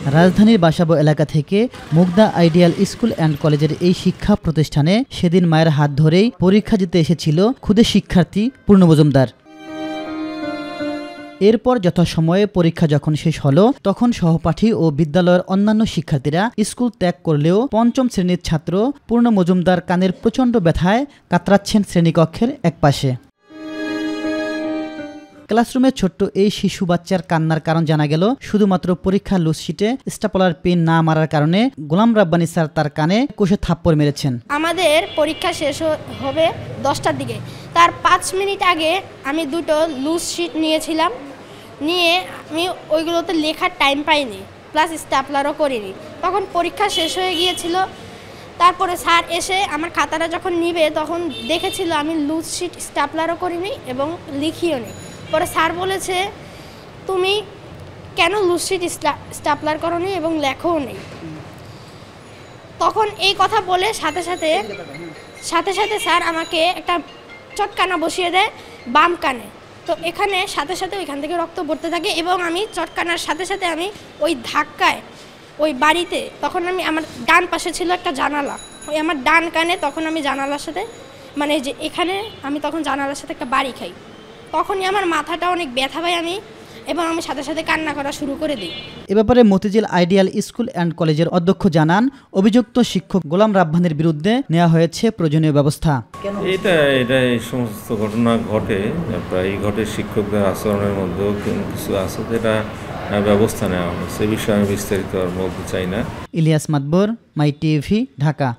রাজধানীর বাসাবো এলাকা থেকে মুগদা আইডিয়াল স্কুল অ্যান্ড কলেজের এই শিক্ষা প্রতিষ্ঠানে সেদিন মায়ের হাত ধরেই পরীক্ষা দিতে এসেছিল ক্ষুদে শিক্ষার্থী পূর্ণ মজুমদার। এরপর যথাসময়ে পরীক্ষা যখন শেষ হলো তখন সহপাঠী ও বিদ্যালয়ের অন্যান্য শিক্ষার্থীরা স্কুল ত্যাগ করলেও পঞ্চম শ্রেণীর ছাত্র পূর্ণ মজুমদার কানের প্রচণ্ড ব্যথায় কাতরাচ্ছেন শ্রেণীকক্ষের একপাশে। ক্লাসরুমে ছোট্ট এই শিশু বাচ্চার কান্নার কারণ জানা গেল শুধুমাত্র পরীক্ষার লুজশিটে স্টাপলার পেন না মারার কারণে গোলাম রাব্বানী স্যার তার কানে কষে থাপ্পড় মেরেছেন। আমাদের পরীক্ষা শেষ হবে 10টার দিকে, তার 5 মিনিট আগে আমি দুটো লুজ শিট নিয়েছিলাম, নিয়ে আমি ওইগুলোতে লেখার টাইম পাইনি, প্লাস স্টাপলারও করিনি। তখন পরীক্ষা শেষ হয়ে গিয়েছিল। তারপরে স্যার এসে আমার খাতাটা যখন নিবে তখন দেখেছিল আমি লুজ শিট স্টাপলারও করিনি এবং লিখিও নি। পরে স্যার বলেছে, তুমি কেন লুজ শিট স্টাপলার করোনি এবং লেখোও নেই। তখন এই কথা বলে সাথে সাথে স্যার আমাকে একটা চটকানা বসিয়ে দেয় বাম কানে। তো এখানে সাথে সাথে ওইখান থেকে রক্ত পড়তে থাকে এবং আমি চটকানার সাথে সাথে আমি ওই ধাক্কায় ওই বাড়িতে, তখন আমি আমার ডান পাশে ছিল একটা জানালা, ওই আমার ডান কানে তখন আমি জানালার সাথে মানে যে এখানে আমি তখন জানালার সাথে একটা বাড়ি খাই। তখনই আমার মাথাটা অনেক ব্যথা পাই আমি এবং আমি সাথে সাথে কান্না করা শুরু করে দিই। এ ব্যাপারে মতিঝিল আইডিয়াল স্কুল অ্যান্ড কলেজের অধ্যক্ষ জানান, অভিযুক্ত শিক্ষক গোলাম রাব্বানীর বিরুদ্ধে নেওয়া হয়েছে প্রয়োজনীয় ব্যবস্থা। এটা এই সমস্ত ঘটনা ঘটে, প্রায় ঘটে শিক্ষকদের আচরণের মধ্যেও কিছু আছে যেটা ব্যবস্থা নেওয়া হয়, সে বিষয়ে আমি বিস্তারিত আর বলতে চাই না। ইলিয়াস মাতবর, মাই টিভি, ঢাকা।